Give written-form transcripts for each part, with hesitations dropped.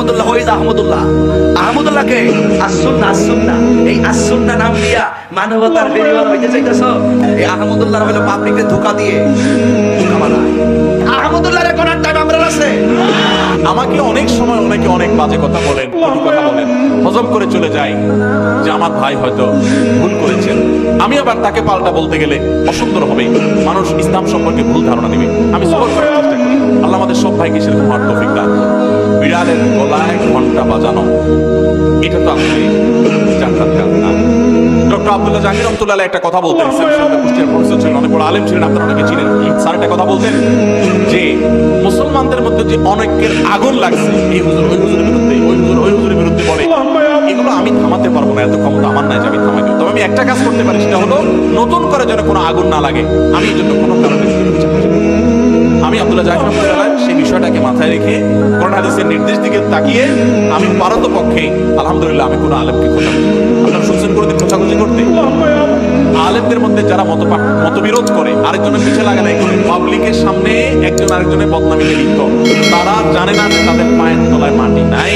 আহমদুল্লাহ, ওই যে আহমদুল্লাহ, আহমদুল্লাহকে আসুন্না এই আসুন্না নাম দিয়া মানবতার বেরিবাদ হইতে চাইতেছো। এই আহমদুল্লাহ হলো পাবলিককে ধোঁকা দিয়ে ধোঁকা বানায়। আহমদুল্লাহর কোন টাইম আমরা আছে। আমাকে অনেক সময় অনেকে অনেক বাজে কথা বলেন, কটু কথা বলেন, হজম করে চলে যায় যে আমার ভাই হয়তো ভুল করেছেন। আমি আবার তাকে পাল্টা বলতে গেলে অসুন্দর হবে, মানুষ ইসলাম সম্পর্কে ভুল ধারণা নেবে। আমি সবর করার চেষ্টা করি। আল্লাহ আমাদের সব ভাইকে সেরকম হওয়ার তৌফিক দান করুন। বিড়ালের গলায় ঘন্টা বাজানো, এটা তো আসলে জান্নাত কাজ না। ডক্টর আব্দুল্লাহ জাহাঙ্গীর রহমতুল্লাহ আলাইহি একটা কথা বলতেন, কুষ্টিয়ার প্রফেসর ছিলেন, অনেক বড় আলেম ছিলেন, আপনারা অনেকে ছিলেন। স্যার একটা কথা বলতেন যে মুসলমানদের মধ্যে যে অনেকের আগুন লাগছে, এই হুজুর ওই হুজুরের বিরুদ্ধে, ওই হুজুর ওই হুজুরের বিরুদ্ধে বলে, এগুলো আমি থামাতে পারবো না, এত ক্ষমতা আমার নাই যে আমি থামাই দেবো। তবে আমি একটা কাজ করতে পারি, সেটা হলো নতুন করে যেন কোনো আগুন না লাগে, আমি এই জন্য কোনো কারণে আমি আব্দুল্লাহ জাহাঙ্গীর রহমতুল্লাহ সেই বিষয়টাকে মাথায় রেখে কোরআন হাদিসের নির্দেশ দিকে তাকিয়ে আমি পারতপক্ষে আলহামদুলিল্লাহ আমি কোনো আলেমকে খোঁচাখুচি করি। আপনারা শুনছেন কোনোদিন খোঁচাখুচি করতে? আলেমদের মধ্যে যারা মতবিরোধ করে, আরেকজনের পিছে লাগালাই করে, পাবলিকের সামনে একজন আরেকজনের বদনামিতে লিপ্ত, তারা জানে না যে তাদের পায়ের তলায় মাটি নাই।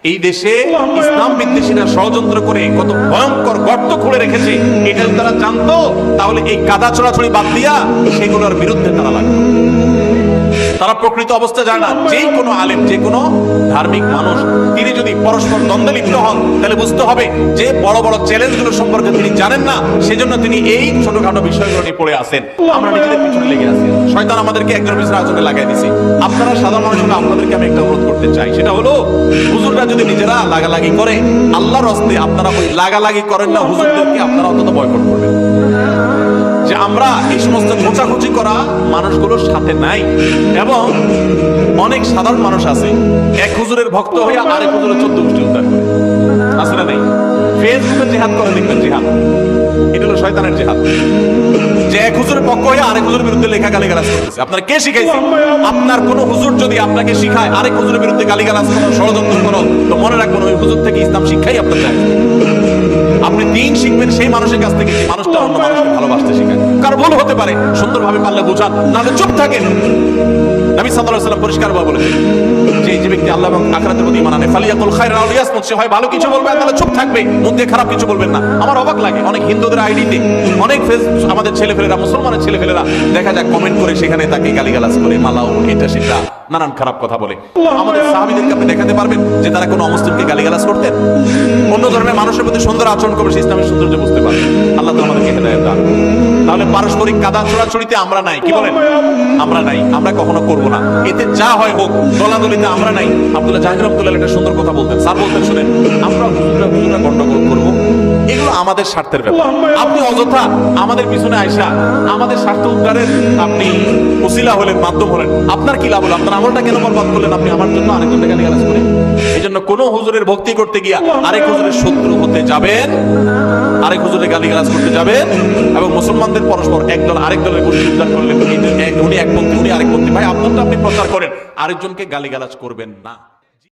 এই দেশে ইসলাম বিদ্বেষীরা ষড়যন্ত্র করে কত ভয়ঙ্কর গর্ত খুঁড়ে রেখেছে, এটা যদি তারা জানতো তাহলে এই কাদা ছোড়াছড়ি বাদ দিয়া সেগুলোর বিরুদ্ধে তারা লাগতো। তারা প্রকৃত অবস্থা জানে না। যে কোনো আলেম, যে কোনো ধার্মিক মানুষ, তিনি যদি পরস্পর দ্বন্দ্বে লিপ্ত হন, তাহলে বুঝতে হবে যে বড় বড় চ্যালেঞ্জগুলো সম্পর্কে তিনি জানেন না, সেজন্য তিনি এই ছোটখাটো বিষয়গুলো নিয়ে পড়ে আসেন। আমরা নিজেদের পিছনে লেগে আছি, শয়তান আমাদেরকে একজনের পিছনে আরেকজনকে লাগাই দিছি। আপনারা সাধারণ মানুষ, আপনাদেরকে আমি একটা অনুরোধ করতে চাই, সেটা হলো হুজুররা যদি নিজেরা লাগালাগি করে, আল্লাহর হস্তে আপনারা ওই লাগালাগি করেন না, হুজুরদেরকে আপনারা অন্তত বয়কট করবেন। যে আমরা এই সমস্ত খোঁচাখুচি করা মানুষগুলোর সাথে নাই। এবং অনেক সাধারণ মানুষ আছে, এক হুজুরের ভক্ত হয়ে আরেক হুজুরের 14 গোষ্ঠী উদ্ধার করে, আছে না নাই? ফেসবুকে জিহাদ করে দেখবেন, জিহাদ, এটা হলো শয়তানের জিহাদ। যে এক হুজুরের পক্ষ হয়ে আরেক হুজুরের বিরুদ্ধে লেখা গালিগালাজ করতেছে। আপনার কে শিখাইছে? আপনার কোন হুজুর যদি আপনাকে শিখায় আরেক হুজুরের বিরুদ্ধে গালিগালাজ করো, ষড়যন্ত্র করো, তো মনে রাখবেন ওই হুজুর থেকে ইসলাম শিক্ষাই আপনার চাই। আপনি দিন শিখবেন সেই মানুষের কাছ থেকে, যে মানুষটা অন্য মানুষকে ভালোবাসতে শেখায়। কার ভুল হতে পারে, সুন্দরভাবে পারলে বোঝান, নাহলে চুপ থাকেন। নবী সাল্লাল্লাহু আলাইহি ওয়াসাল্লাম পরিষ্কারভাবে বলেছেন যে ব্যক্তি আল্লাহ এবং আখিরাতের প্রতি ঈমান আনে, ফালিয়াকুল খায়রান আও লিয়াসমুত, সে হয় ভালো কিছু বলবে, তাহলে চুপ থাকবে, মুখ দিয়ে খারাপ কিছু বলবেন না। আমার অবাক লাগে, অনেক হিন্দুদের আইডিতে অনেক আমাদের ছেলেপেলেরা, মুসলমানের ছেলেপেলেরা দেখা যায় কমেন্ট করে সেখানে তাকে গালিগালাজ করে, মালাও এটা সেটা নানান খারাপ কথা বলে। আমাদের সাহাবীদেরকে আপনি দেখাতে পারবেন যে তারা কোনো অমুসলিমকে গালিগালাজ করতেন? অন্য ধর্মের মানুষের প্রতি সুন্দর আচরণ করবে, সে ইসলামের সৌন্দর্য বুঝতে পারবে। আল্লাহ তো আমাদেরকে হেদায়েত দান। তাহলে পারস্পরিক কাদা ছোড়াছড়িতে আমরা নাই, কি বলেন? আমরা নাই, আমরা কখনো করব না। এতে যা হয় হোক, দলাদলিতে আমরা নাই। আব্দুল্লাহ জাহাঙ্গীর রহমতুল্লাহ একটা সুন্দর কথা বলতেন, স্যার বলতেন, শুনেন, আমরা হুজুরা গন্ডগোল করবো, এগুলো আমাদের স্বার্থের ব্যাপার। আপনি অযথা আমাদের পিছনে আইসা আমাদের স্বার্থ উদ্ধারের আপনি উসিলা হলেন, মাধ্যম হলেন, আপনার কি লাভ হলো? আপনার আমলটা কেন বরবাদ করলেন? আপনি আমার জন্য আরেকজনকে গালিগালাজ করেন। এই জন্য কোন হুজুরের ভক্তি করতে গিয়া আরেক হুজুরের শত্রু হতে যাবেন, আরেক হুজুরের গালিগালাজ করতে যাবেন, এবং মুসলমানদের পরস্পর একদল আরেক দলের গোষ্ঠী উদ্ধার করলেন, উনি একপন্থী, উনি আরেকপন্থী। ভাই, আপনারটা আপনি প্রচার করেন, আরেকজনকে গালিগালাজ করবেন না।